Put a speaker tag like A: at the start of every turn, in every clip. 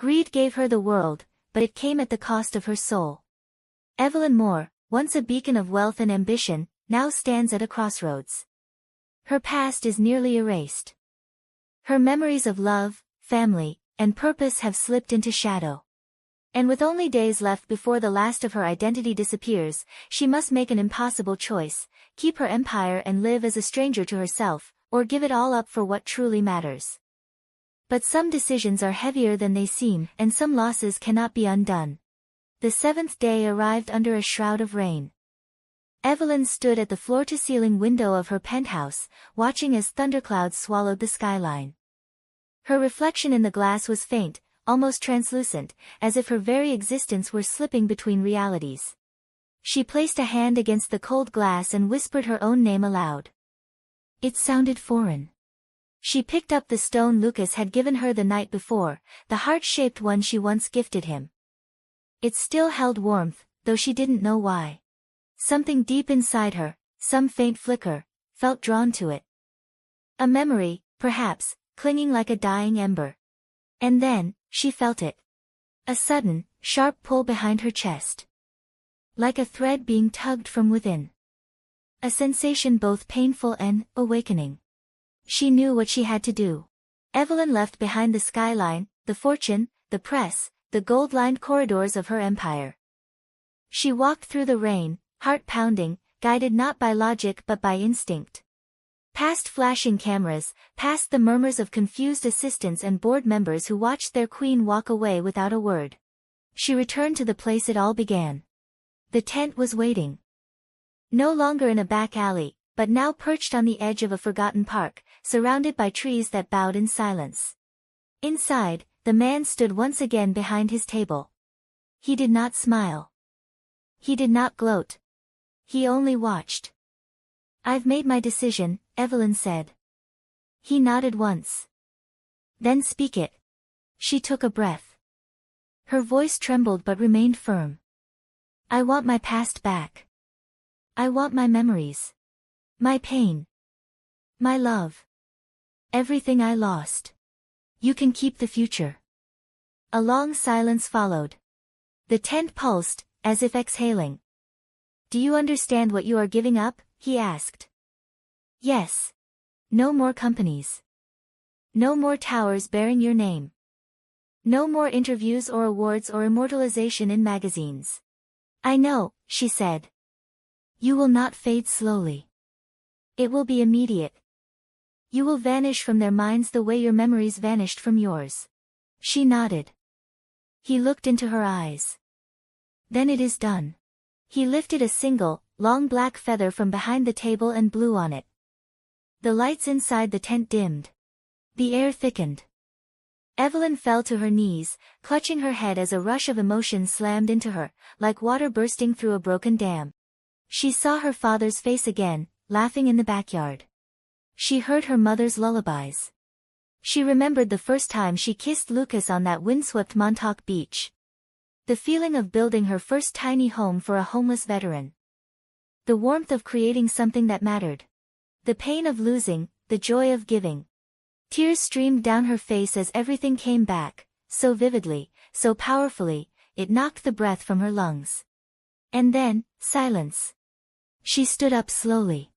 A: Greed gave her the world, but it came at the cost of her soul. Evelyn Moore, once a beacon of wealth and ambition, now stands at a crossroads. Her past is nearly erased. Her memories of love, family, and purpose have slipped into shadow. And with only days left before the last of her identity disappears, she must make an impossible choice: keep her empire and live as a stranger to herself, or give it all up for what truly matters. But some decisions are heavier than they seem, and some losses cannot be undone. The seventh day arrived under a shroud of rain. Evelyn stood at the floor-to-ceiling window of her penthouse, watching as thunderclouds swallowed the skyline. Her reflection in the glass was faint, almost translucent, as if her very existence were slipping between realities. She placed a hand against the cold glass and whispered her own name aloud. It sounded foreign. She picked up the stone Lucas had given her the night before, the heart-shaped one she once gifted him. It still held warmth, though she didn't know why. Something deep inside her, some faint flicker, felt drawn to it. A memory, perhaps, clinging like a dying ember. And then, she felt it. A sudden, sharp pull behind her chest. Like a thread being tugged from within. A sensation both painful and awakening. She knew what she had to do. Evelyn left behind the skyline, the fortune, the press, the gold-lined corridors of her empire. She walked through the rain, heart pounding, guided not by logic but by instinct. Past flashing cameras, past the murmurs of confused assistants and board members who watched their queen walk away without a word. She returned to the place it all began. The tent was waiting. No longer in a back alley, but now perched on the edge of a forgotten park, surrounded by trees that bowed in silence. Inside, the man stood once again behind his table. He did not smile. He did not gloat. He only watched. "I've made my decision," Evelyn said. He nodded once. "Then speak it." She took a breath. Her voice trembled but remained firm. "I want my past back. I want my memories. My pain. My love. Everything I lost. You can keep the future." A long silence followed. The tent pulsed, as if exhaling. "Do you understand what you are giving up?" he asked. "Yes. No more companies. No more towers bearing your name. No more interviews or awards or immortalization in magazines." "I know," she said. "You will not fade slowly. It will be immediate. You will vanish from their minds the way your memories vanished from yours." She nodded. He looked into her eyes. "Then it is done." He lifted a single, long black feather from behind the table and blew on it. The lights inside the tent dimmed. The air thickened. Evelyn fell to her knees, clutching her head as a rush of emotion slammed into her, like water bursting through a broken dam. She saw her father's face again, laughing in the backyard. She heard her mother's lullabies. She remembered the first time she kissed Lucas on that windswept Montauk beach. The feeling of building her first tiny home for a homeless veteran. The warmth of creating something that mattered. The pain of losing, the joy of giving. Tears streamed down her face as everything came back, so vividly, so powerfully, it knocked the breath from her lungs. And then, silence. She stood up slowly.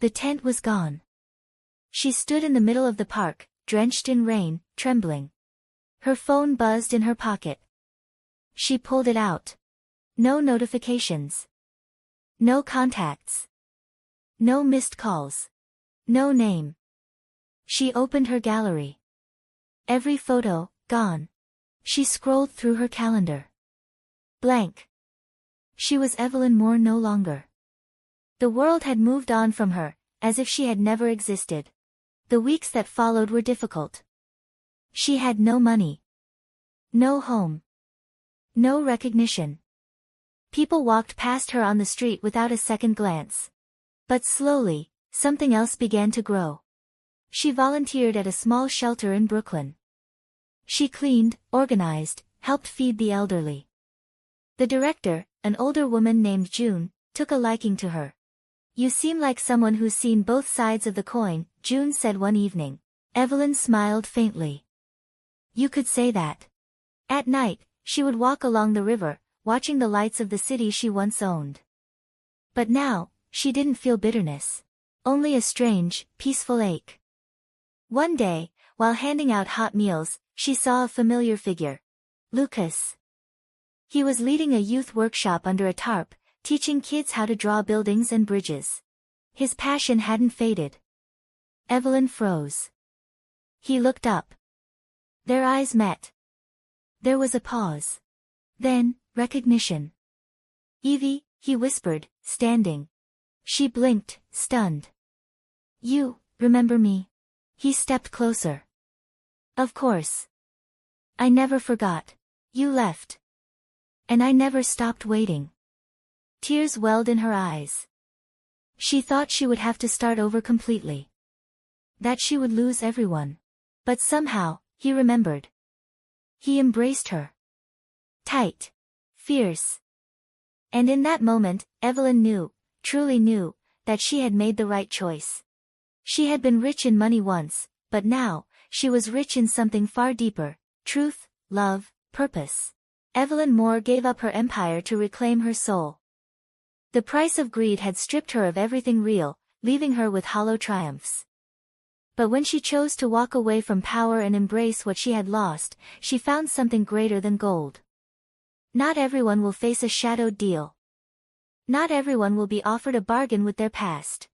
A: The tent was gone. She stood in the middle of the park, drenched in rain, trembling. Her phone buzzed in her pocket. She pulled it out. No notifications. No contacts. No missed calls. No name. She opened her gallery. Every photo, gone. She scrolled through her calendar. Blank. She was Evelyn Moore no longer. The world had moved on from her, as if she had never existed. The weeks that followed were difficult. She had no money. No home. No recognition. People walked past her on the street without a second glance. But slowly, something else began to grow. She volunteered at a small shelter in Brooklyn. She cleaned, organized, helped feed the elderly. The director, an older woman named June, took a liking to her. "You seem like someone who's seen both sides of the coin," June said one evening. Evelyn smiled faintly. "You could say that. At night, she would walk along the river, watching the lights of the city she once owned. But now, she didn't feel bitterness. Only a strange, peaceful ache. One day, while handing out hot meals, she saw a familiar figure. Lucas. He was leading a youth workshop under a tarp, teaching kids how to draw buildings and bridges. His passion hadn't faded. Evelyn froze. He looked up. Their eyes met. There was a pause. Then, recognition. Evie, he whispered, standing. She blinked, stunned. You, remember me? He stepped closer. Of course. I never forgot. You left. And I never stopped waiting. Tears welled in her eyes. She thought she would have to start over completely. That she would lose everyone. But somehow, he remembered. He embraced her. Tight. Fierce. And in that moment, Evelyn knew, truly knew, that she had made the right choice. She had been rich in money once, but now, she was rich in something far deeper: truth, love, purpose. Evelyn Moore gave up her empire to reclaim her soul. The price of greed had stripped her of everything real, leaving her with hollow triumphs. But when she chose to walk away from power and embrace what she had lost, she found something greater than gold. Not everyone will face a shadowed deal. Not everyone will be offered a bargain with their past.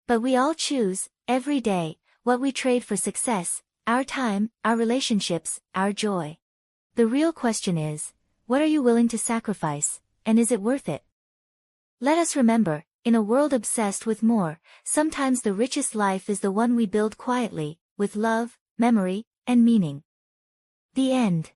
A: But we all choose, every day, what we trade for success: our time, our relationships, our joy. The real question is, what are you willing to sacrifice, and is it worth it? Let us remember, in a world obsessed with more, sometimes the richest life is the one we build quietly, with love, memory, and meaning. The end.